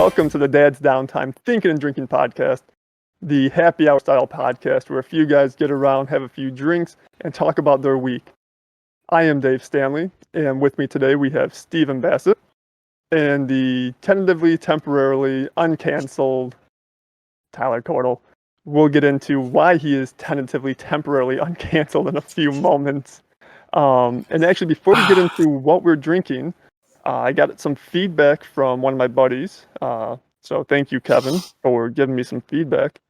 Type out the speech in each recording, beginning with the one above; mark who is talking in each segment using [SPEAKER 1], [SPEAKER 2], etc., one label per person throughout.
[SPEAKER 1] welcome to the Dad's Downtime Thinking and Drinking podcast, the happy hour style podcast where a few guys get around, have a few drinks, and talk about their week. I am Dave Stanley, and with me today we have Stephen Bassett and the tentatively, temporarily, uncancelled Tyler Cordell. We'll get into why he is tentatively, temporarily uncancelled in a few moments. And actually, before we get into what we're drinking, I got some feedback from one of my buddies. So thank you, Kevin, for giving me some feedback.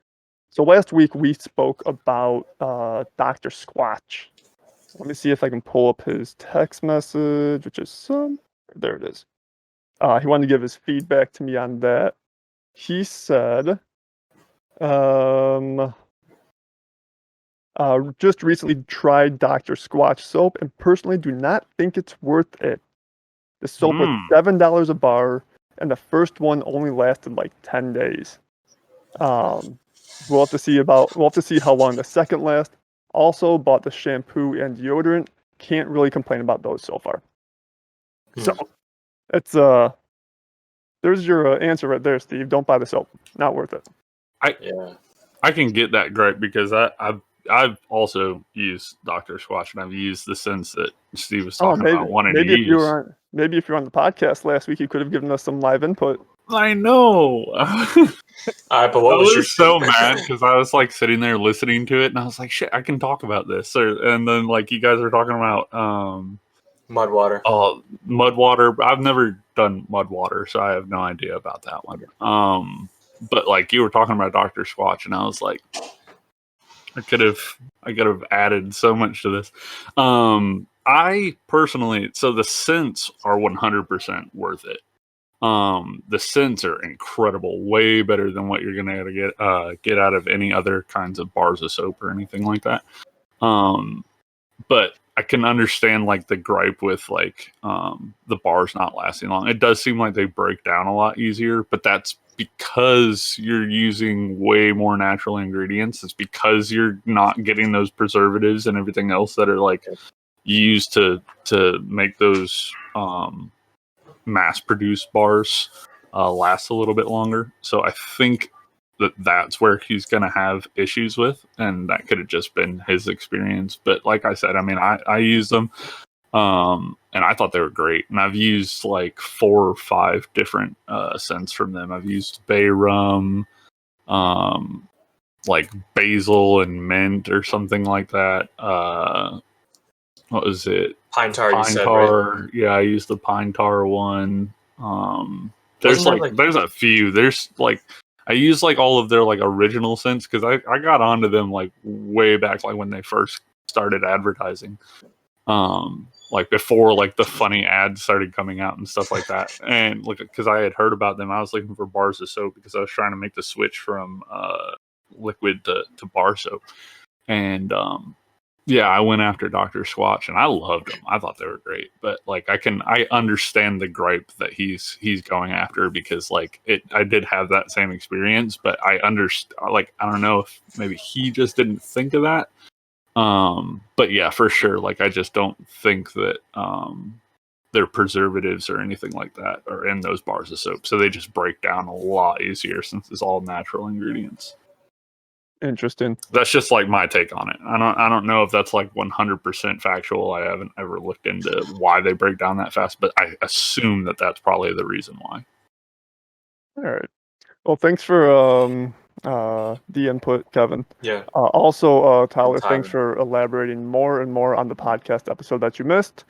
[SPEAKER 1] So last week we spoke about Dr. Squatch. Let me see if I can pull up his text message, which is there it is. He wanted to give his feedback to me on that. He said, just recently tried Dr. Squatch soap and personally do not think it's worth it. The soap was $7 a bar, and the first one only lasted like 10 days. We'll have to see how long the second lasts. Also bought the shampoo and deodorant. Can't really complain about those so far. So it's there's your answer right there, Steve. Don't buy the soap. Not worth it.
[SPEAKER 2] I can get that gripe because I've also used Dr. Squatch, and I've used the scents that Steve was talking about wanting to use.
[SPEAKER 1] Maybe if you were on the podcast last week, you could have given us some live input.
[SPEAKER 2] I know. I was so mad because I was like sitting there listening to it, and I was like, "Shit, I can talk about this." And then like you guys are talking about
[SPEAKER 3] mud water.
[SPEAKER 2] Oh, mud water. I've never done mud water, so I have no idea about that one. But like you were talking about Dr. Squatch, and I was like, I could have added so much to this. I personally, so the scents are 100% worth it. The scents are incredible, way better than what you're gonna get out of any other kinds of bars of soap or anything like that. But I can understand like the gripe with like the bars not lasting long. It does seem like they break down a lot easier, but that's because you're using way more natural ingredients. It's because you're not getting those preservatives and everything else that are like used to make those mass-produced bars last a little bit longer. So I think that's where he's going to have issues with, and that could have just been his experience. But like I said, I mean, I used them, and I thought they were great. And I've used like 4 or 5 different scents from them. I've used bay rum, like basil and mint or something like that. What was it?
[SPEAKER 3] Pine tar.
[SPEAKER 2] Right? Yeah, I used the pine tar one. There's there's a few. There's like I used like all of their like original scents because I got onto them like way back, like when they first started advertising. Like before like the funny ads started coming out and stuff like that. And look, because I had heard about them, I was looking for bars of soap because I was trying to make the switch from liquid to bar soap. And yeah, I went after Dr. Squatch and I loved them. I thought they were great. But like I understand the gripe that he's going after because like I did have that same experience, but I understand, like I don't know if maybe he just didn't think of that. But yeah, for sure, like I just don't think that their preservatives or anything like that are in those bars of soap. So they just break down a lot easier since it's all natural ingredients.
[SPEAKER 1] Interesting.
[SPEAKER 2] That's just like my take on it. I don't know if that's like 100% factual. I haven't ever looked into why they break down that fast, but I assume that that's probably the reason why.
[SPEAKER 1] All right. Well, thanks for the input, Kevin.
[SPEAKER 3] Yeah.
[SPEAKER 1] Also, Tyler, thanks for elaborating more and more on the podcast episode that you missed.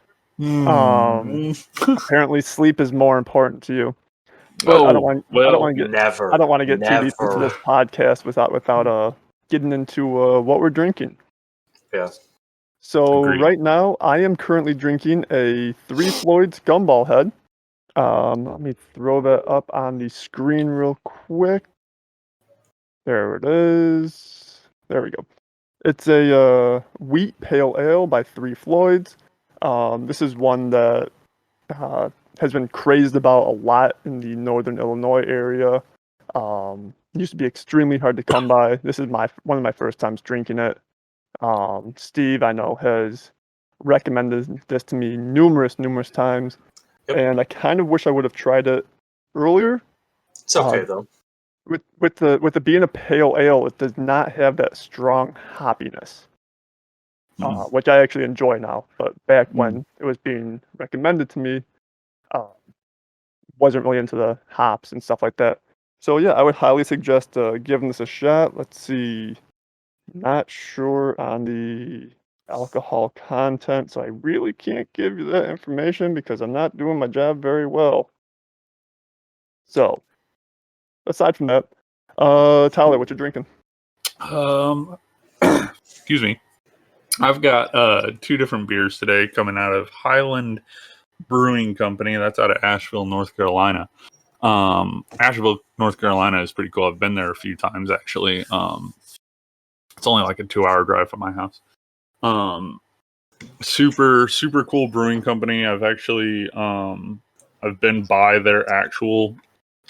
[SPEAKER 1] Apparently, sleep is more important to you. But I don't want to get too deep into this podcast without getting into what we're drinking.
[SPEAKER 3] Yeah.
[SPEAKER 1] So right now, I am currently drinking a 3 Floyds Gumball Head. Let me throw that up on the screen real quick. There it is. There we go. It's a wheat pale ale by 3 Floyds. This is one that has been crazed about a lot in the northern Illinois area. Used to be extremely hard to come by. This is one of my first times drinking it. Steve, I know, has recommended this to me numerous times. Yep. And I kind of wish I would have tried it earlier.
[SPEAKER 3] It's okay though.
[SPEAKER 1] With the being a pale ale, it does not have that strong hoppiness, which I actually enjoy now. But back when it was being recommended to me, wasn't really into the hops and stuff like that. So yeah, I would highly suggest giving this a shot. Let's see. Not sure on the alcohol content, so I really can't give you that information because I'm not doing my job very well. So, aside from that, Tyler, what you drinking?
[SPEAKER 2] Excuse me. I've got 2 different beers today coming out of Highland Brewing Company. That's out of Asheville, North Carolina. Asheville, North Carolina is pretty cool. I've been there a few times actually. It's only like a 2-hour drive from my house. Super cool brewing company. I've actually I've been by their actual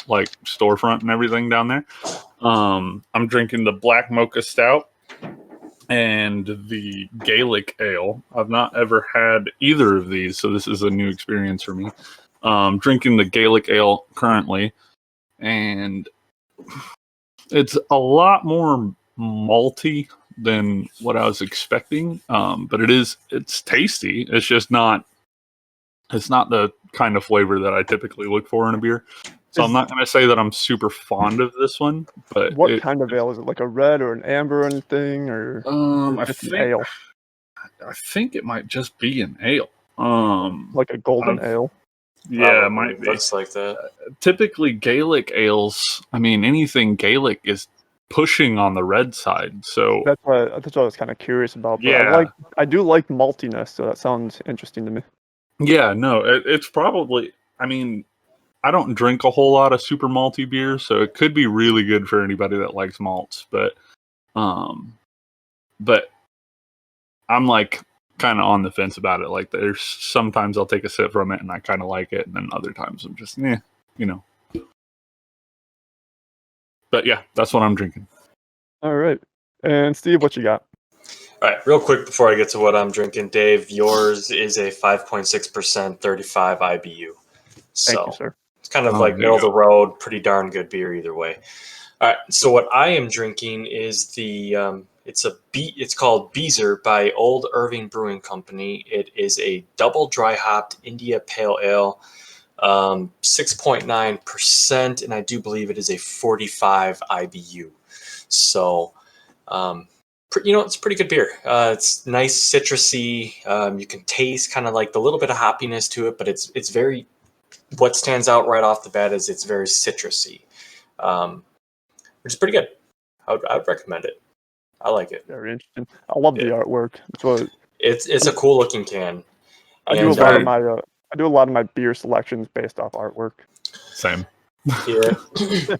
[SPEAKER 2] like storefront and everything down there. I'm drinking the Black Mocha Stout and the Gaelic Ale. I've not ever had either of these, so this is a new experience for me. Drinking the Gaelic Ale currently, and it's a lot more malty than what I was expecting. But it's tasty. It's just not the kind of flavor that I typically look for in a beer. So I'm not going to say that I'm super fond of this one, but
[SPEAKER 1] what kind of ale is it? Like a red or an amber or anything, or just an ale?
[SPEAKER 2] I think it might just be an ale.
[SPEAKER 1] Like a golden ale.
[SPEAKER 2] Yeah, it might be.
[SPEAKER 3] Looks like that.
[SPEAKER 2] Typically, Gaelic ales. I mean, anything Gaelic is pushing on the red side. So
[SPEAKER 1] that's what I was kind of curious about. But
[SPEAKER 2] yeah,
[SPEAKER 1] I do like maltiness, so that sounds interesting to me.
[SPEAKER 2] Yeah, no, it's probably. I mean, I don't drink a whole lot of super malty beer, so it could be really good for anybody that likes malts. But I'm like kind of on the fence about it. Like, there's sometimes I'll take a sip from it and I kind of like it, and then other times I'm just, you know. But yeah, that's what I'm drinking.
[SPEAKER 1] All right, and Steve, what you got?
[SPEAKER 3] All right, real quick before I get to what I'm drinking, Dave, yours is a 5.6%, 35 IBU. So
[SPEAKER 1] Thank you, sir.
[SPEAKER 3] It's kind of like middle of the road, pretty darn good beer either way. All right, so what I am drinking is it's called Beezer by Old Irving Brewing Company. It is a double dry hopped India Pale Ale, 6.9%, and I do believe it is a 45 IBU. So, it's a pretty good beer. It's nice, citrusy. You can taste kind of like the little bit of hoppiness to it, but it's very. What stands out right off the bat is it's very citrusy, which is pretty good. I would recommend it. I like it.
[SPEAKER 1] Very interesting. I love the artwork.
[SPEAKER 3] It's a cool looking can.
[SPEAKER 1] I do a lot of my beer selections based off artwork.
[SPEAKER 2] Same.
[SPEAKER 3] Yeah,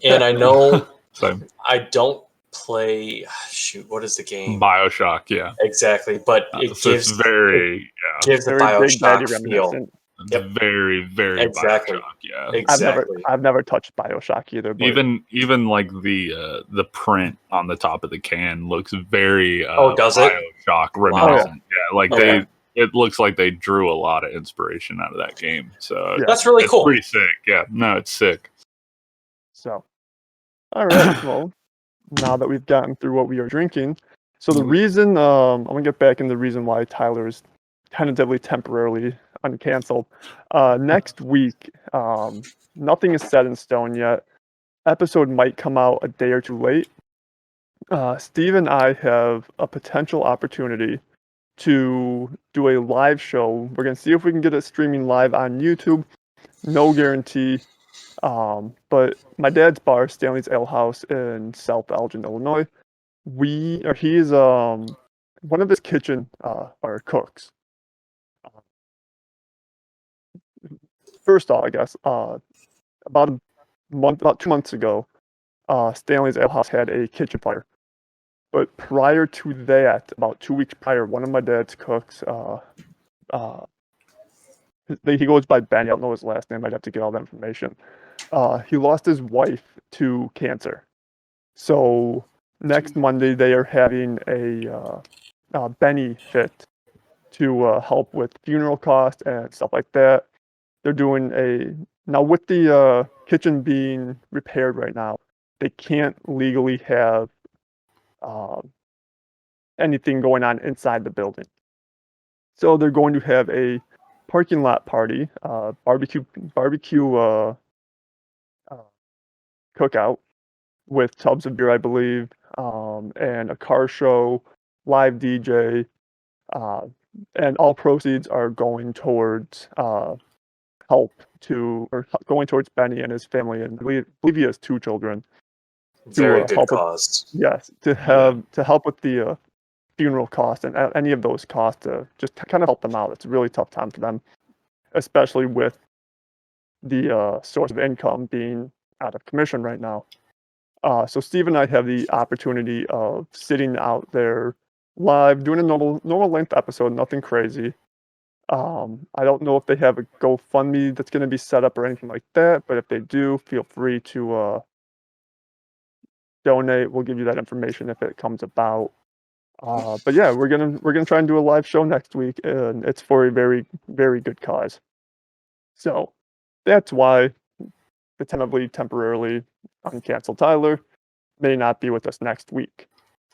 [SPEAKER 3] and I know.
[SPEAKER 2] Same.
[SPEAKER 3] I don't play. Shoot, what is the game?
[SPEAKER 2] BioShock. Yeah,
[SPEAKER 3] exactly. But it gives
[SPEAKER 2] the
[SPEAKER 3] BioShock feel.
[SPEAKER 2] Yep. Very, very
[SPEAKER 3] exactly.
[SPEAKER 2] BioShock. Yeah,
[SPEAKER 3] exactly.
[SPEAKER 1] I've never touched BioShock either. But
[SPEAKER 2] even like the print on the top of the can looks very
[SPEAKER 3] does
[SPEAKER 2] BioShock reminiscent.
[SPEAKER 1] Wow.
[SPEAKER 2] Yeah, it looks like they drew a lot of inspiration out of that game. So
[SPEAKER 3] that's really cool.
[SPEAKER 2] Pretty sick. Yeah, no, it's sick.
[SPEAKER 1] So, all right. Well, now that we've gotten through what we are drinking, so the reason I'm gonna get back into the reason why Tyler is tentatively temporarily uncancelled. Next week, nothing is set in stone yet. Episode might come out a day or two late. Steve and I have a potential opportunity to do a live show. We're going to see if we can get it streaming live on YouTube. No guarantee. But my dad's bar, Stanley's Ale House in South Elgin, Illinois, he's one of his kitchen or cooks. First off, I guess about 2 months ago, Stanley's Ale House had a kitchen fire. But prior to that, about 2 weeks prior, one of my dad's cooks, he goes by Ben. I don't know his last name. I'd have to get all that information. He lost his wife to cancer. So next Monday, they are having a Benny fit to help with funeral costs and stuff like that. They're doing Now, with the kitchen being repaired right now, they can't legally have anything going on inside the building. So they're going to have a parking lot party, barbecue cookout with tubs of beer, I believe, and a car show, live DJ, and all proceeds are going towards going towards Benny and his family, and I believe he has 2 children.
[SPEAKER 3] Very good cause.
[SPEAKER 1] Yes, to help with the funeral costs and any of those costs to just kind of help them out. It's a really tough time for them, especially with the source of income being out of commission right now. So Steve and I have the opportunity of sitting out there live, doing a normal length episode, nothing crazy. I don't know if they have a GoFundMe that's going to be set up or anything like that, but if they do, feel free to donate. We'll give you that information if it comes about. But yeah, we're gonna try and do a live show next week, and it's for a very, very good cause. So that's why the temporarily uncancelled Tyler may not be with us next week.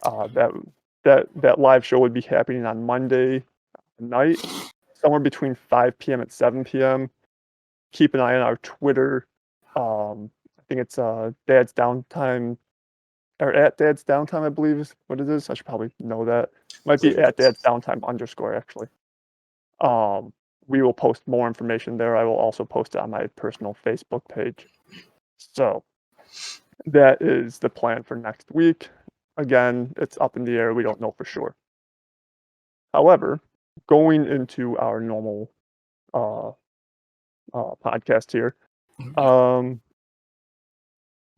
[SPEAKER 1] That live show would be happening on Monday night, somewhere between 5 p.m. and 7 p.m. Keep an eye on our Twitter. I think it's Dad's Downtime, or at Dad's Downtime, I believe is what it is. I should probably know that. Might be at Dad's Downtime _ actually. We will post more information there. I will also post it on my personal Facebook page. So that is the plan for next week. Again, it's up in the air. We don't know for sure. However, going into our normal podcast here,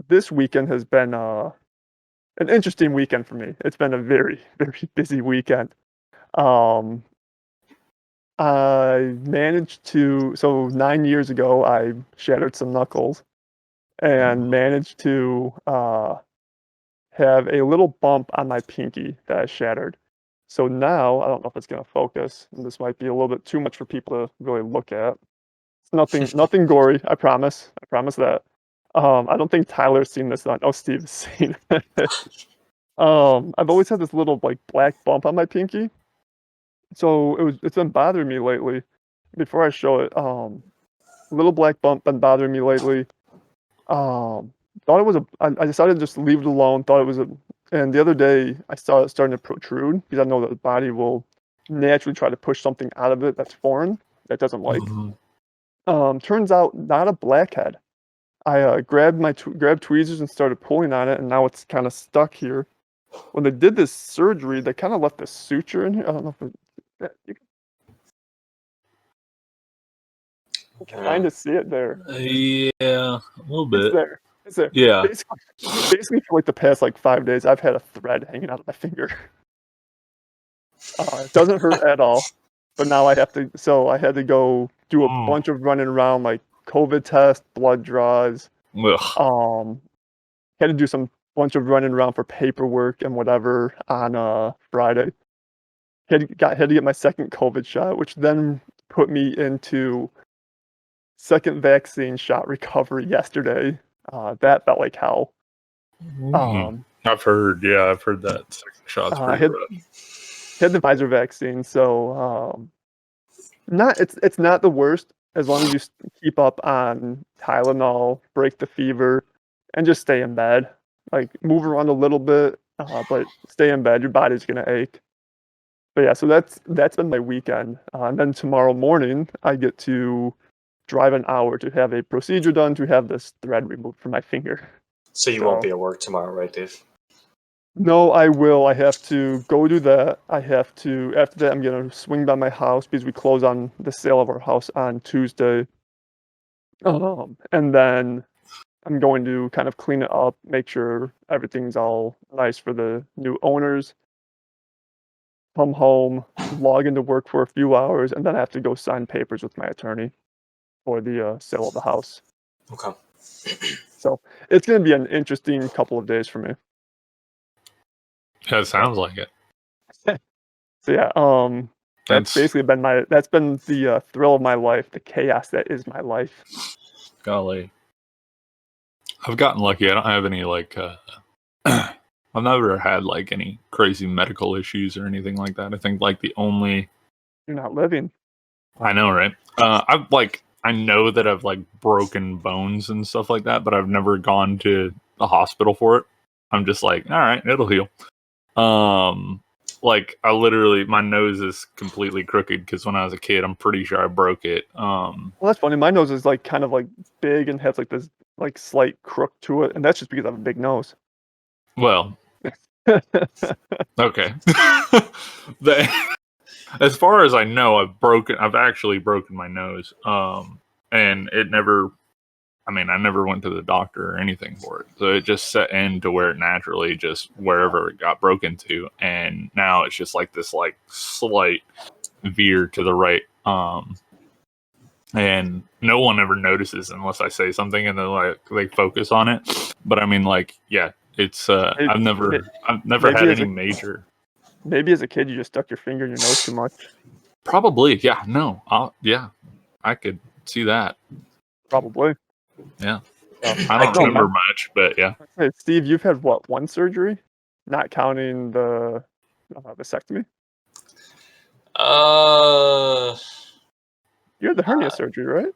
[SPEAKER 1] this weekend has been an interesting weekend for me. It's been a very, very busy weekend. I managed to, so 9 years ago, I shattered some knuckles and managed to have a little bump on my pinky that I shattered. So now, I don't know if it's going to focus, and this might be a little bit too much for people to really look at. It's nothing gory, I promise. I promise that. I don't think Tyler's seen this one. Oh, Steve's seen it. I've always had this little like black bump on my pinky. So it's been bothering me lately. Before I show it, little black bump been bothering me lately. Thought it was I decided to just leave it alone. Thought it was and the other day I saw it starting to protrude because I know that the body will naturally try to push something out of it that's foreign, that doesn't like. Turns out not a blackhead. I grabbed tweezers and started pulling on it, and now it's kind of stuck here. When they did this surgery, they kind of left a suture in here. I don't know if you can kind of see it there.
[SPEAKER 2] Yeah, a little bit.
[SPEAKER 1] It's there.
[SPEAKER 2] Yeah.
[SPEAKER 1] Basically, for like the past 5 days, I've had a thread hanging out of my finger. It doesn't hurt at all, but now I had to go do a bunch of running around, like COVID test, blood draws. Had to do bunch of running around for paperwork and whatever on Friday. Had to get my second COVID shot, which then put me into second vaccine shot recovery yesterday. That felt like hell.
[SPEAKER 2] I've heard that second shot's pretty rough.
[SPEAKER 1] Had the Pfizer vaccine, so it's not the worst as long as you keep up on Tylenol, break the fever, and just stay in bed. Like move around a little bit, but stay in bed. Your body's gonna ache. But yeah, so that's been my weekend. And then tomorrow morning, I get to drive an hour to have a procedure done to have this thread removed from my finger.
[SPEAKER 3] So you won't be at work tomorrow, right, Dave?
[SPEAKER 1] No, I will. I have to go do that. After that, I'm going to swing by my house because we close on the sale of our house on Tuesday. And then I'm going to kind of clean it up, make sure everything's all nice for the new owners. Come home, log into work for a few hours, and then I have to go sign papers with my attorney for the sale of the house.
[SPEAKER 3] Okay.
[SPEAKER 1] So it's going to be an interesting couple of days for me.
[SPEAKER 2] Yeah, it sounds like it.
[SPEAKER 1] So yeah, that's basically been the thrill of my life, the chaos that is my life.
[SPEAKER 2] golly. I've gotten lucky. I don't have any like I've never had like any crazy medical issues or anything like that. I think like the only
[SPEAKER 1] You're not living.
[SPEAKER 2] I know, right? I know that I've like broken bones and stuff like that, but I've never gone to the hospital for it. I'm just like, all right, it'll heal. Like I literally, my nose is completely crooked because when I was a kid, I'm pretty sure I broke it.
[SPEAKER 1] Well, that's funny. My nose is like kind of like big and has like this like slight crook to it, and that's just because I have a big nose.
[SPEAKER 2] Well, okay. As far as I know, I've actually broken my nose. And it never, I never went to the doctor or anything for it. So it just set into where it naturally just wherever it got broken to. And now it's just like this like slight veer to the right. And no one ever notices unless I say something and then like they focus on it. But it's I've never had any major.
[SPEAKER 1] Maybe as a kid you just stuck your finger in your nose too much.
[SPEAKER 2] Probably, yeah. No, I could see that.
[SPEAKER 1] Probably.
[SPEAKER 2] Yeah. I don't remember much, but yeah.
[SPEAKER 1] Hey, Steve, you've had what, one surgery? Not counting the vasectomy? You had the hernia surgery, right?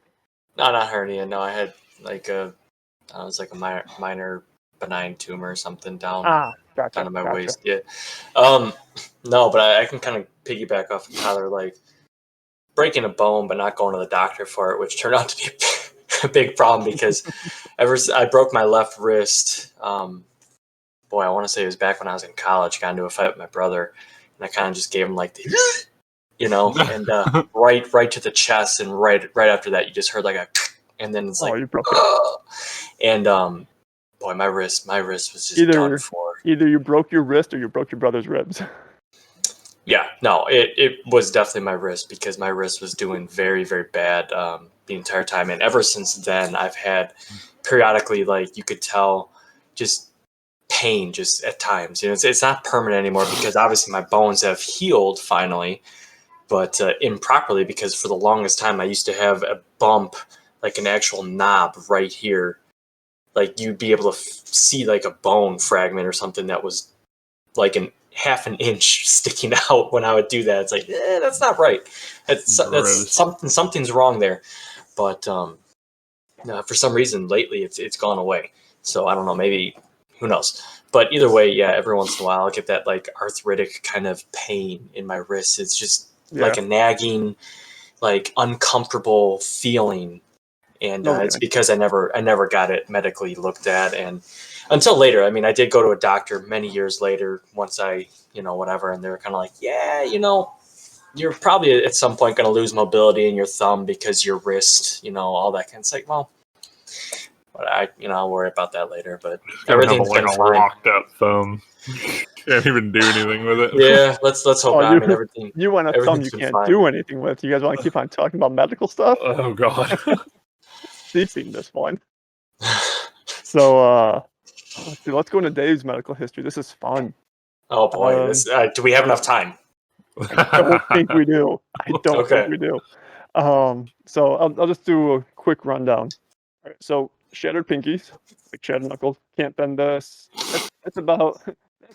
[SPEAKER 3] No, not hernia. No, I had like a minor benign tumor or something down to my waist. Yeah. No, but I can kind of piggyback off of Tyler, like breaking a bone but not going to the doctor for it, which turned out to be a big problem because I broke my left wrist. I want to say it was back when I was in college. Got into a fight with my brother, and I kind of just gave him like the, and right to the chest, and right after that, you just heard like a, and then it's like,
[SPEAKER 1] you broke it.
[SPEAKER 3] And my wrist was just done for.
[SPEAKER 1] Either you broke your wrist or you broke your brother's ribs.
[SPEAKER 3] Yeah, no, it was definitely my wrist because my wrist was doing very, very bad the entire time. And ever since then, I've had periodically, like you could tell, just pain just at times. It's not permanent anymore because obviously my bones have healed finally, but improperly because for the longest time I used to have a bump, like an actual knob right here. Like you'd be able to see like a bone fragment or something that was like half an inch sticking out when I would do that. It's like, that's not right. That's something's wrong there. But for some reason lately it's gone away. So I don't know, maybe, who knows? But either way, yeah, every once in a while I'll get that like arthritic kind of pain in my wrist. It's just like a nagging, like uncomfortable feeling. And it's because I never got it medically looked at, and until later. I mean, I did go to a doctor many years later once I, whatever, and they were kind of like, yeah, you're probably at some point going to lose mobility in your thumb because your wrist, all that kind of stuff. Well, but I'll worry about that later. But everything's been fine.
[SPEAKER 2] Locked up thumb. Can't even do anything with it.
[SPEAKER 3] Yeah, let's hope. I mean, everything.
[SPEAKER 1] You want a thumb you can't do anything with. You guys want to keep on talking about medical stuff?
[SPEAKER 2] Oh God.
[SPEAKER 1] Steve's seen this one. So let's go into Dave's medical history. This is fun.
[SPEAKER 3] Oh boy, do we have enough time?
[SPEAKER 1] I don't think we do. Think we do. So I'll just do a quick rundown. All right, so shattered pinkies, like shattered knuckles, can't bend this. That's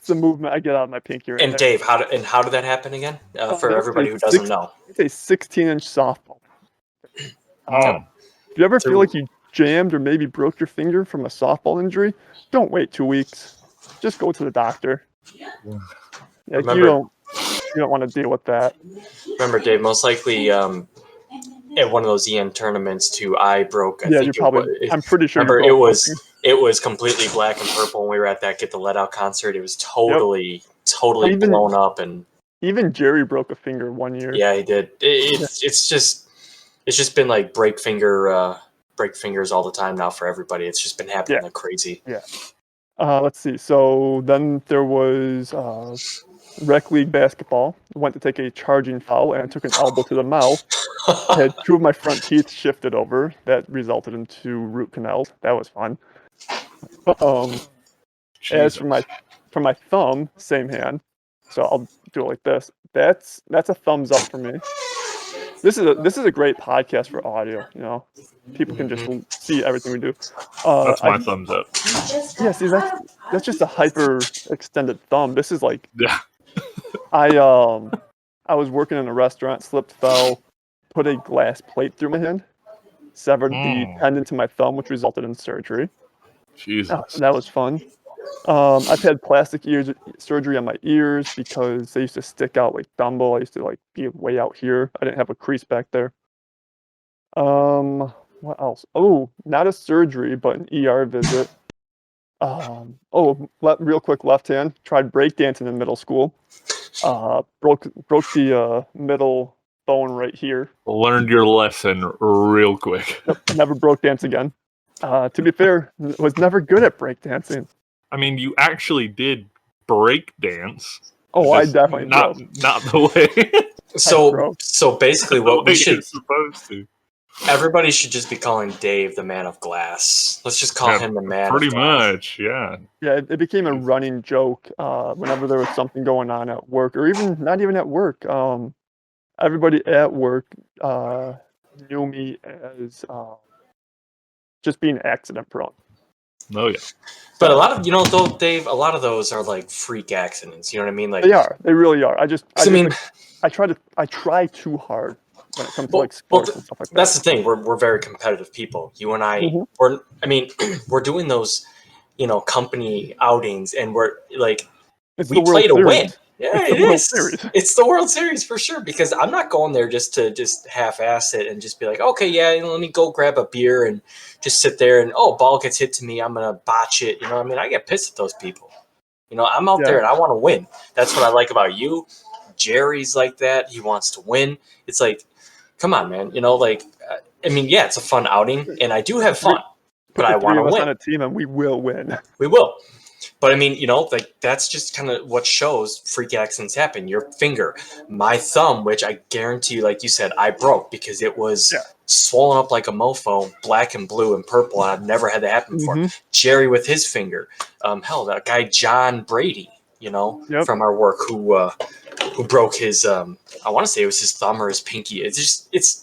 [SPEAKER 1] the movement I get out of my pinky. Right
[SPEAKER 3] and there. Dave, how did that happen again? For everybody who doesn't know,
[SPEAKER 1] it's a 16-inch softball. If you ever feel like you jammed or maybe broke your finger from a softball injury, don't wait 2 weeks. Just go to the doctor. Like, you don't want to deal with that.
[SPEAKER 3] Remember, Dave, most likely at one of those EN tournaments too, I broke.
[SPEAKER 1] I'm pretty sure.
[SPEAKER 3] Remember, it was completely black and purple when we were at that Get the Let Out concert. It was totally blown up, and
[SPEAKER 1] even Jerry broke a finger one year.
[SPEAKER 3] Yeah, he did. It's just been like break fingers all the time now for everybody. It's just been happening like crazy.
[SPEAKER 1] Yeah. Let's see. So then there was rec league basketball. I went to take a charging foul and I took an elbow to the mouth. I had 2 of my front teeth shifted over. That resulted in 2 root canals. That was fun. As for my thumb, same hand. So I'll do it like this. That's a thumbs up for me. This is a great podcast for audio. You know, people can just see everything we do.
[SPEAKER 2] That's my thumbs up.
[SPEAKER 1] Yeah, see, that's just a hyper extended thumb. This is like
[SPEAKER 2] Yeah.
[SPEAKER 1] I was working in a restaurant, slipped, fell, put a glass plate through my hand, severed the tendon to my thumb, which resulted in surgery.
[SPEAKER 2] Jesus.
[SPEAKER 1] That was fun. I've had plastic surgery on my ears because they used to stick out like Gumball. I used to like be way out here. I didn't have a crease back there. What else? Oh, not a surgery, but an ER visit. Real quick, left hand. Tried breakdancing in middle school. Broke the middle bone right here.
[SPEAKER 2] Learned your lesson real quick.
[SPEAKER 1] Yep, never broke dance again. To be fair, was never good at breakdancing.
[SPEAKER 2] I mean, you actually did break dance.
[SPEAKER 1] Oh, I definitely
[SPEAKER 2] not the way.
[SPEAKER 3] So basically, what we should
[SPEAKER 2] supposed to.
[SPEAKER 3] Everybody should just be calling Dave the Man of Glass. Let's just call him the Man.
[SPEAKER 2] Pretty much, yeah.
[SPEAKER 1] Yeah, it became a running joke whenever there was something going on at work, or even not even at work. Everybody at work knew me as just being accident prone.
[SPEAKER 2] Oh yeah.
[SPEAKER 3] But a lot of though, Dave, a lot of those are like freak accidents. You know what I mean? Like
[SPEAKER 1] they really are. I try too hard when it comes to like sports and stuff like that.
[SPEAKER 3] That's the thing. We're very competitive people. You and I, we're doing those, company outings, and we're like, we play to win. Yeah, it is. It's the World Series for sure. Because I'm not going there just to half-ass it and just be like, okay, yeah, let me go grab a beer and just sit there and ball gets hit to me, I'm gonna botch it. You know what I mean? I get pissed at those people. I'm out there and I want to win. That's what I like about you. Jerry's like that. He wants to win. It's like, come on, man. It's a fun outing, and I do have fun, but I want to win.
[SPEAKER 1] On a team, and we will win.
[SPEAKER 3] We will. But that's just kind of what shows freak accidents happen. Your finger, my thumb, which I guarantee you, like you said, I broke because it was swollen up like a mofo, black and blue and purple, and I've never had that happen before. Jerry with his finger. That guy John Brady, from our work who broke his I want to say it was his thumb or his pinky. It happens.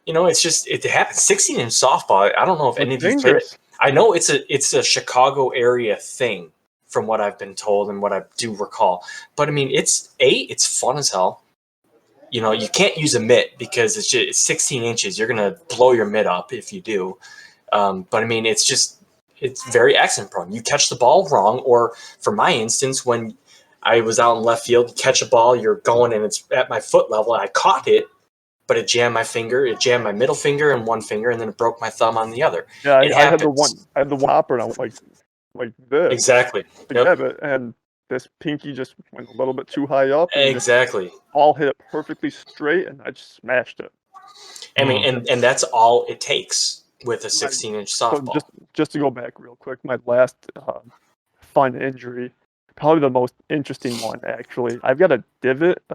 [SPEAKER 3] 16-inch softball. I don't know if any of you played it. I know it's a Chicago area thing from what I've been told and what I do recall. But it's fun as hell. You can't use a mitt because it's 16 inches. You're gonna blow your mitt up if you do. But it's very accident prone. You catch the ball wrong, or for my instance, when I was out in left field, you catch a ball, you're going and it's at my foot level, and I caught it, but it jammed my finger, it jammed my middle finger and one finger, and then it broke my thumb on the other.
[SPEAKER 1] Yeah, I had the one hopper, and I went like this.
[SPEAKER 3] Exactly.
[SPEAKER 1] And this pinky just went a little bit too high up.
[SPEAKER 3] Exactly.
[SPEAKER 1] All hit it perfectly straight, and I just smashed it.
[SPEAKER 3] And that's all it takes with a 16-inch softball.
[SPEAKER 1] So just to go back real quick, my last fun injury, probably the most interesting one, actually. I've got a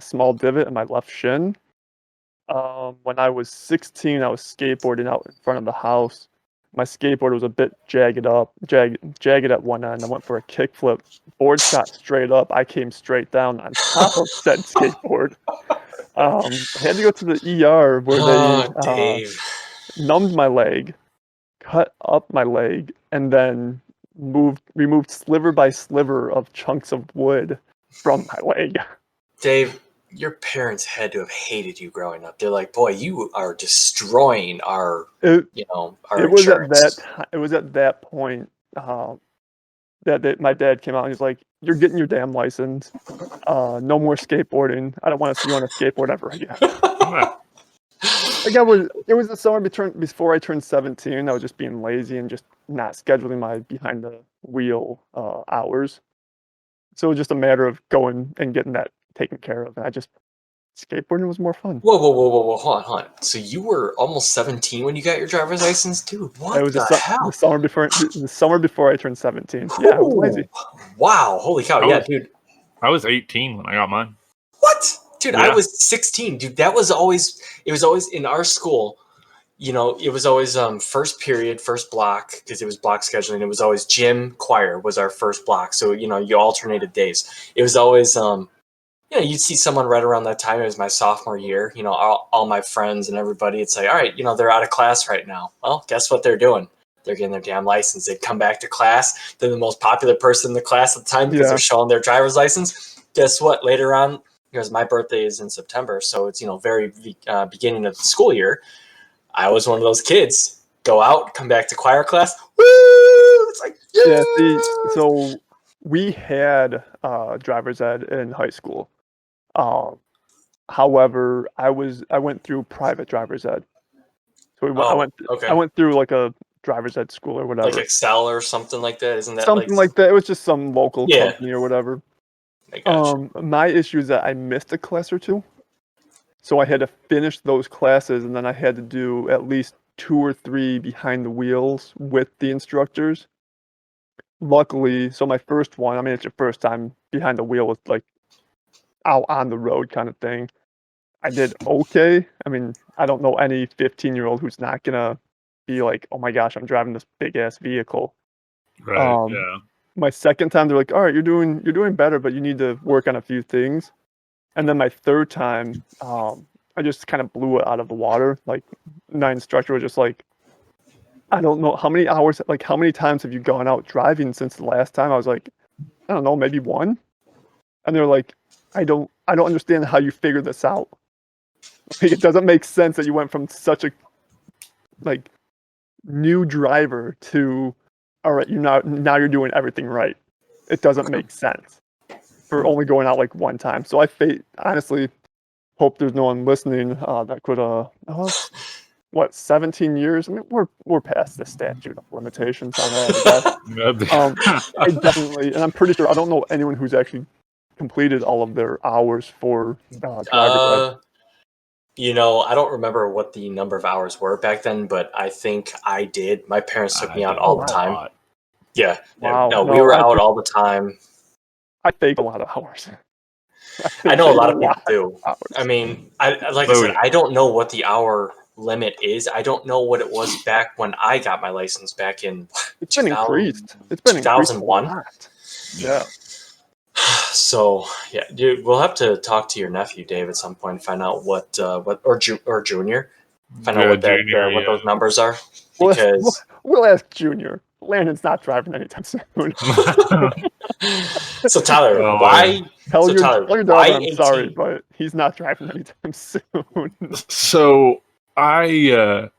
[SPEAKER 1] small divot in my left shin. When I was 16, I was skateboarding out in front of the house. My skateboard was a bit jagged at one end. I went for a kickflip. Board shot straight up. I came straight down on top of said skateboard. I had to go to the ER where they numbed my leg, cut up my leg, and then removed sliver by sliver of chunks of wood from my leg.
[SPEAKER 3] Dave, your parents had to have hated you growing up. They're like, boy, you are destroying our insurance.
[SPEAKER 1] It was at that point that my dad came out and he's like, you're getting your damn license. No more skateboarding. I don't want to see you on a skateboard ever again. It was the summer before I turned 17. I was just being lazy and just not scheduling my behind the wheel hours. So it was just a matter of going and getting that taken care of. And skateboarding was more fun.
[SPEAKER 3] Whoa. Hold on. So you were almost 17 when you got your driver's license, dude? What the hell?
[SPEAKER 1] The summer before I turned 17. Yeah, I was lazy.
[SPEAKER 3] Wow. Holy cow. Dude.
[SPEAKER 2] I was 18 when I got mine.
[SPEAKER 3] What? Dude, yeah. I was 16. Dude, it was always in our school, it was always first period, first block, because it was block scheduling. It was always gym, choir was our first block. So, you alternated days. It was always, you'd see someone right around that time. It was my sophomore year. All my friends and everybody. It's like, all right, they're out of class right now. Well, guess what they're doing? They're getting their damn license. They come back to class. They're the most popular person in the class at the time because they're showing their driver's license. Guess what? Later on, because my birthday is in September, so it's very beginning of the school year. I was one of those kids. Go out, come back to choir class. Woo! It's like,
[SPEAKER 1] yeah. So we had driver's ed in high school. However, I went through private driver's ed. So I went through like a driver's ed school or whatever.
[SPEAKER 3] Like Excel or something like that, isn't that
[SPEAKER 1] something like that? It was just some local company or whatever.
[SPEAKER 3] I gotcha.
[SPEAKER 1] My issue is that I missed a class or two, so I had to finish those classes, and then I had to do at least 2 or 3 behind the wheels with the instructors. Luckily, so my first one, I mean, it's your first time behind the wheel with like out on the road kind of thing. I did okay. I mean, I don't know any 15-year-old who's not gonna be like, "Oh my gosh, I'm driving this big ass vehicle."
[SPEAKER 2] Right. Yeah.
[SPEAKER 1] My second time, they're like, "All right, you're doing better, but you need to work on a few things." And then my third time, I just kind of blew it out of the water. Like, my instructor was just like, "I don't know how many hours, like how many times have you gone out driving since the last time?" I was like, "I don't know, maybe 1." And they're like, I don't understand how you figured this out. Like, it doesn't make sense that you went from such a like new driver to, all right, now you're doing everything right. It doesn't make sense for only going out like 1 time. So I honestly hope there's no one listening that could 17 years. I mean, we're past the statute of limitations. I definitely, and I'm pretty sure, I don't know anyone who's actually completed all of their hours for driver's ed.
[SPEAKER 3] I don't remember what the number of hours were back then, but I think I did. My parents took me out all the time. Yeah.
[SPEAKER 1] Wow.
[SPEAKER 3] No, we were out all the time.
[SPEAKER 1] I faked a lot of hours.
[SPEAKER 3] I know a lot of people do. I mean, I said, I don't know what the hour limit is. I don't know what it was back when I got my license back in
[SPEAKER 1] It's been increased. It's been
[SPEAKER 3] 2001.
[SPEAKER 1] Yeah.
[SPEAKER 3] So yeah, dude, we'll have to talk to your nephew Dave at some point and find out or Junior, find out what those numbers are. Because
[SPEAKER 1] we'll ask Junior. Landon's not driving anytime soon.
[SPEAKER 3] So Tyler,
[SPEAKER 1] Tell your daughter I'm sorry, but he's not driving anytime soon.
[SPEAKER 2] So this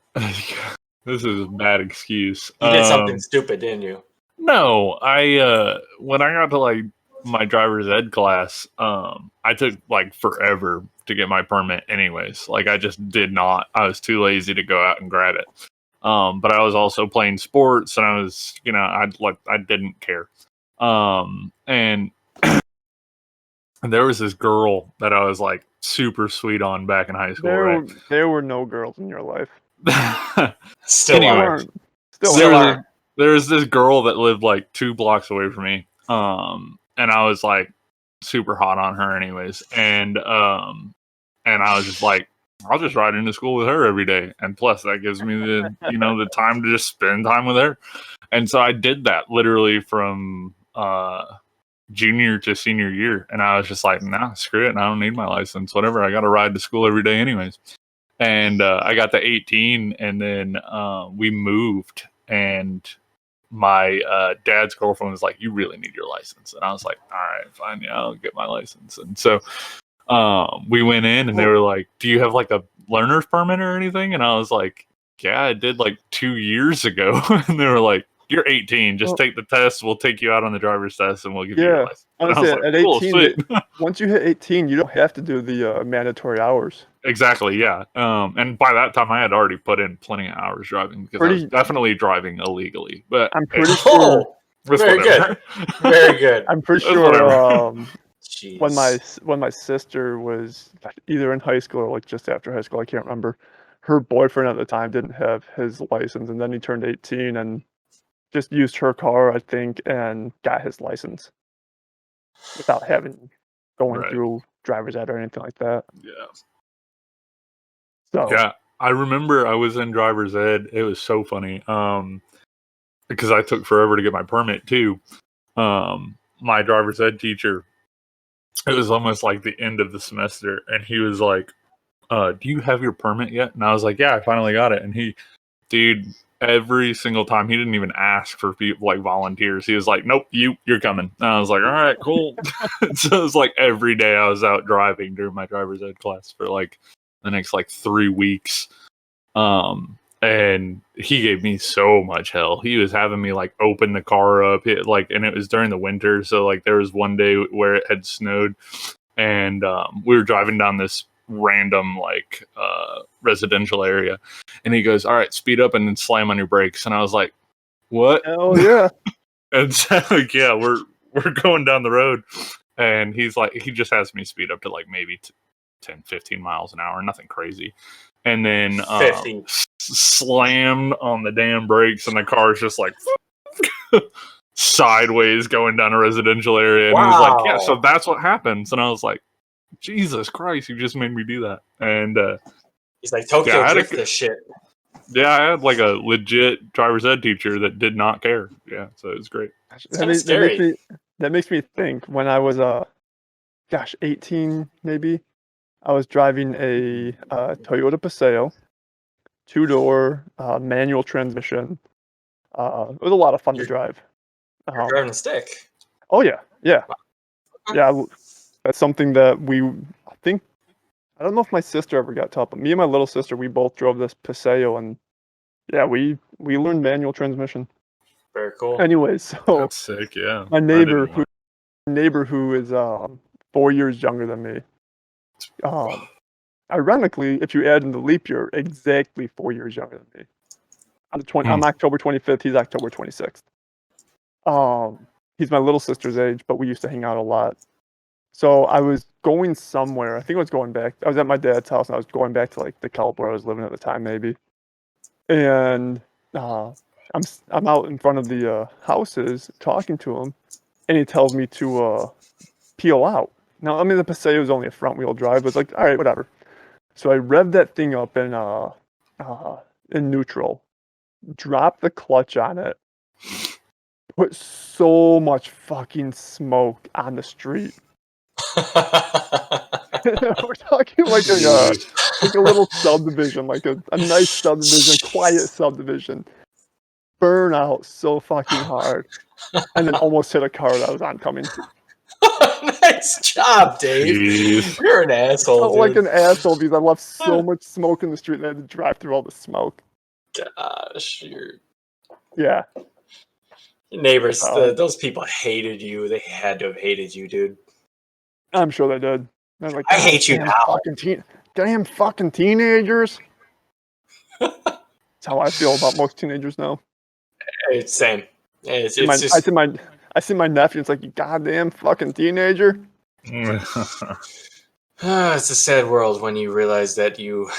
[SPEAKER 2] is a bad excuse.
[SPEAKER 3] You did something stupid, didn't you?
[SPEAKER 2] No, when I got to like my driver's ed class, I took like forever to get my permit anyways. Like, I just did not. I was too lazy to go out and grab it. But I was also playing sports, and I was, I didn't care. And there was this girl that I was like super sweet on back in high school.
[SPEAKER 1] There were no girls in your life.
[SPEAKER 3] Still
[SPEAKER 2] anyway,
[SPEAKER 3] are.
[SPEAKER 2] There was this girl that lived like 2 blocks away from me. And I was like super hot on her anyways. And I was just like, I'll just ride into school with her every day. And plus that gives me the, the time to just spend time with her. And so I did that literally from, junior to senior year. And I was just like, nah, screw it. I don't need my license, whatever. I got to ride to school every day anyways. And, I got to 18 and then, we moved, and my dad's girlfriend was like, you really need your license. And I was like, all right, fine, yeah, I'll get my license. And so we went in, and they were like, do you have like a learner's permit or anything? And I was like, yeah, I did like 2 years ago. And they were like, you're 18, just take the test, we'll take you out on the driver's test, and we'll give you your license.
[SPEAKER 1] Honestly, at 18, once you hit 18, you don't have to do the mandatory hours.
[SPEAKER 2] Exactly, yeah. And by that time, I had already put in plenty of hours driving, because I was definitely driving illegally. But
[SPEAKER 1] I'm pretty sure.
[SPEAKER 3] Very good. Very good.
[SPEAKER 1] I'm pretty sure when my sister was either in high school or like just after high school, I can't remember, her boyfriend at the time didn't have his license, and then he turned 18 and just used her car, I think, and got his license without going through driver's ed or anything like that.
[SPEAKER 2] Yeah.
[SPEAKER 1] So
[SPEAKER 2] yeah, I remember I was in driver's ed. It was so funny. Because I took forever to get my permit too. My driver's ed teacher, it was almost like the end of the semester, and he was like, do you have your permit yet? And I was like, yeah, I finally got it. And dude, every single time, he didn't even ask for people like volunteers. He was like, nope, you're coming. And I was like, all right, cool. So it was like every day I was out driving during my driver's ed class for like the next like 3 weeks. And he gave me so much hell. He was having me like open the car up, and it was during the winter. So like there was one day where it had snowed, and we were driving down this random like residential area, and he goes, all right, speed up and then slam on your brakes. And I was like, what?
[SPEAKER 1] Hell yeah.
[SPEAKER 2] And so like, yeah, we're going down the road, and he's like, he just has me speed up to like maybe 10 15 miles an hour, nothing crazy, and then slammed on the damn brakes, and the car's just like sideways going down a residential area. And he was like, yeah, so that's what happens. And I was like, Jesus Christ, you just made me do that. And
[SPEAKER 3] he's like, Tokyo drift this shit.
[SPEAKER 2] Yeah, I had like a legit driver's ed teacher that did not care. Yeah, so it was great.
[SPEAKER 1] That makes me think when I was 18 maybe. I was driving a Toyota Paseo, 2-door, manual transmission. It was a lot of fun to drive.
[SPEAKER 3] You're driving a stick.
[SPEAKER 1] Oh yeah. Yeah, that's something that I don't know if my sister ever got taught, but me and my little sister, we both drove this Paseo, and yeah, we learned manual transmission.
[SPEAKER 3] Very cool.
[SPEAKER 1] Anyways, so
[SPEAKER 2] that's sick. Yeah,
[SPEAKER 1] my neighbor who is 4 years younger than me. Ironically, if you add in the leap year, exactly 4 years younger than me. I'm October 25th. He's October 26th. He's my little sister's age, but we used to hang out a lot. So I was going somewhere. I think I was going back. I was at my dad's house, and I was going back to like the Kelp where I was living at the time, maybe. And I'm out in front of the houses talking to him, and he tells me to peel out. Now, I mean, the Paseo is only a front-wheel drive, but it's like, all right, whatever. So I revved that thing up in neutral, dropped the clutch on it, put so much fucking smoke on the street. We're talking like a little subdivision, like a nice subdivision, quiet subdivision. Burn out so fucking hard, and then almost hit a car that was oncoming.
[SPEAKER 3] Nice job, Dave. Jeez. You're an asshole.
[SPEAKER 1] I felt like an asshole because I left so much smoke in the street and I had to drive through all the smoke.
[SPEAKER 3] Gosh,
[SPEAKER 1] yeah.
[SPEAKER 3] Your neighbors, those people hated you. They had to have hated you, dude.
[SPEAKER 1] I'm sure they did. Like,
[SPEAKER 3] I hate you now.
[SPEAKER 1] Damn fucking teenagers. That's how I feel about most teenagers now.
[SPEAKER 3] It's same. It's just...
[SPEAKER 1] I see my nephew. It's like, you goddamn fucking teenager.
[SPEAKER 3] It's a sad world when you realize that you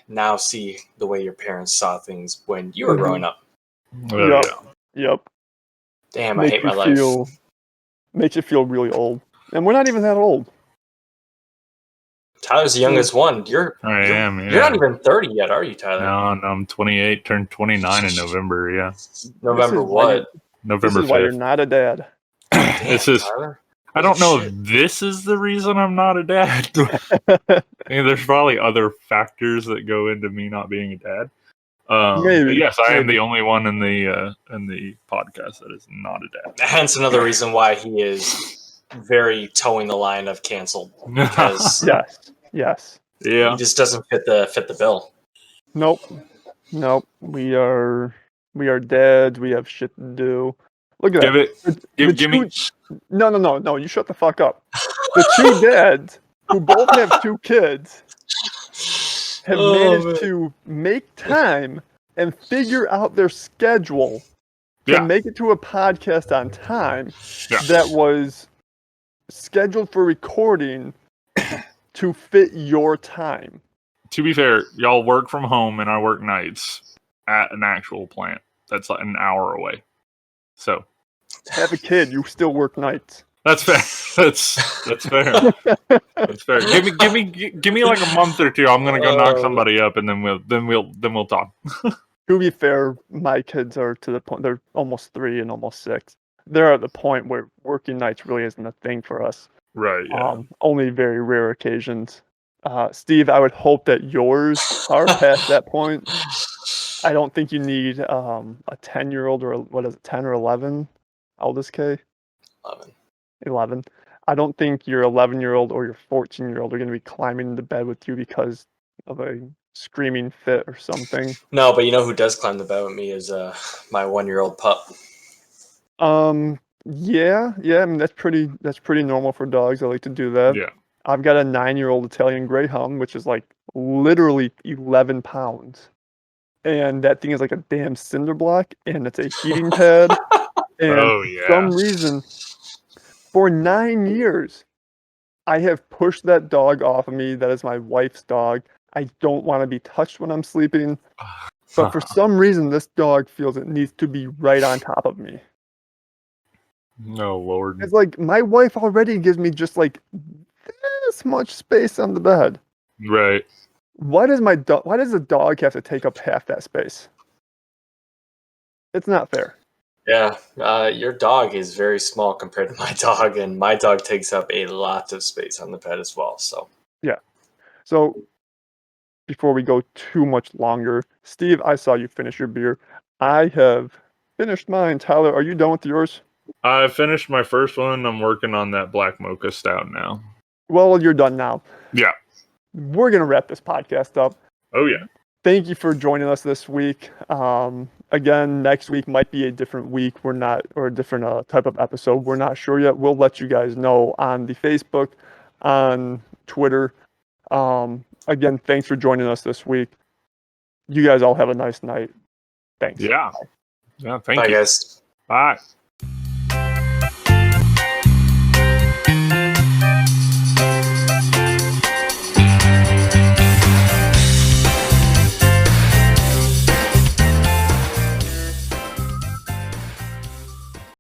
[SPEAKER 3] now see the way your parents saw things when you were growing up.
[SPEAKER 1] Yep.
[SPEAKER 3] Damn, I hate my life.
[SPEAKER 1] Makes you feel really old. And we're not even that old.
[SPEAKER 3] Tyler's the youngest one. You're not even 30 yet, are you, Tyler?
[SPEAKER 2] No, I'm 28, turned 29 in November, yeah.
[SPEAKER 3] November what?
[SPEAKER 2] November 5th.
[SPEAKER 1] This is why you're not a dad.
[SPEAKER 3] Tyler.
[SPEAKER 2] I don't know if this is the reason I'm not a dad. There's probably other factors that go into me not being a dad. Maybe. Yes, I am the only one in the podcast that is not a dad.
[SPEAKER 3] Hence another reason why he is very towing the line of canceled. Because
[SPEAKER 1] yes.
[SPEAKER 2] Yeah.
[SPEAKER 3] He just doesn't fit the bill.
[SPEAKER 1] Nope. We are dads. We have shit to do. Look at
[SPEAKER 2] Give me.
[SPEAKER 1] No. You shut the fuck up. The two dads who both have two kids have managed to make time and figure out their schedule to make it to a podcast on time that was scheduled for recording to fit your time.
[SPEAKER 2] To be fair, y'all work from home and I work nights at an actual plant that's like an hour away. So
[SPEAKER 1] have a kid, you still work nights.
[SPEAKER 2] That's fair. That's fair. That's fair. Give me like a month or two. I'm gonna go knock somebody up, and then we'll talk.
[SPEAKER 1] To be fair, my kids are to the point. They're almost 3 and almost 6. They're at the point where working nights really isn't a thing for us.
[SPEAKER 2] Right. Yeah.
[SPEAKER 1] Only very rare occasions. Steve, I would hope that yours are past that point. I don't think you need a 10-year-old or what is it, 10 or 11? Oldest K?
[SPEAKER 3] 11.
[SPEAKER 1] 11. I don't think your 11-year-old or your 14-year-old are going to be climbing into bed with you because of a screaming fit or something.
[SPEAKER 3] No, but you know who does climb the bed with me is my 1-year-old pup.
[SPEAKER 1] Yeah. I mean that's pretty normal for dogs. I like to do that.
[SPEAKER 2] Yeah.
[SPEAKER 1] I've got a 9-year-old Italian Greyhound, which is like literally 11 pounds. And that thing is like a damn cinder block, and it's a heating pad. And
[SPEAKER 2] Oh
[SPEAKER 1] for
[SPEAKER 2] yeah.
[SPEAKER 1] some reason, for 9 years, I have pushed that dog off of me. That is my wife's dog. I don't want to be touched when I'm sleeping. But for some reason, this dog feels it needs to be right on top of me.
[SPEAKER 2] No, Lord.
[SPEAKER 1] It's like my wife already gives me just like this much space on the bed.
[SPEAKER 2] Right.
[SPEAKER 1] Why does the dog have to take up half that space? It's not fair.
[SPEAKER 3] Yeah, your dog is very small compared to my dog, and my dog takes up a lot of space on the bed as well. So
[SPEAKER 1] yeah. So before we go too much longer, Steve, I saw you finish your beer. I have finished mine. Tyler, are you done with yours?
[SPEAKER 2] I finished my first one. I'm working on that black mocha stout now.
[SPEAKER 1] Well, you're done now.
[SPEAKER 2] Yeah.
[SPEAKER 1] We're gonna wrap this podcast up.
[SPEAKER 2] Oh yeah.
[SPEAKER 1] Thank you for joining us this week. Again, next week might be a different week. Or a different type of episode. We're not sure yet. We'll let you guys know on the Facebook, on Twitter. Again, thanks for joining us this week. You guys all have a nice night. Thanks.
[SPEAKER 2] Yeah. Yeah. Thank
[SPEAKER 3] bye,
[SPEAKER 2] you.
[SPEAKER 3] guys.
[SPEAKER 2] Bye.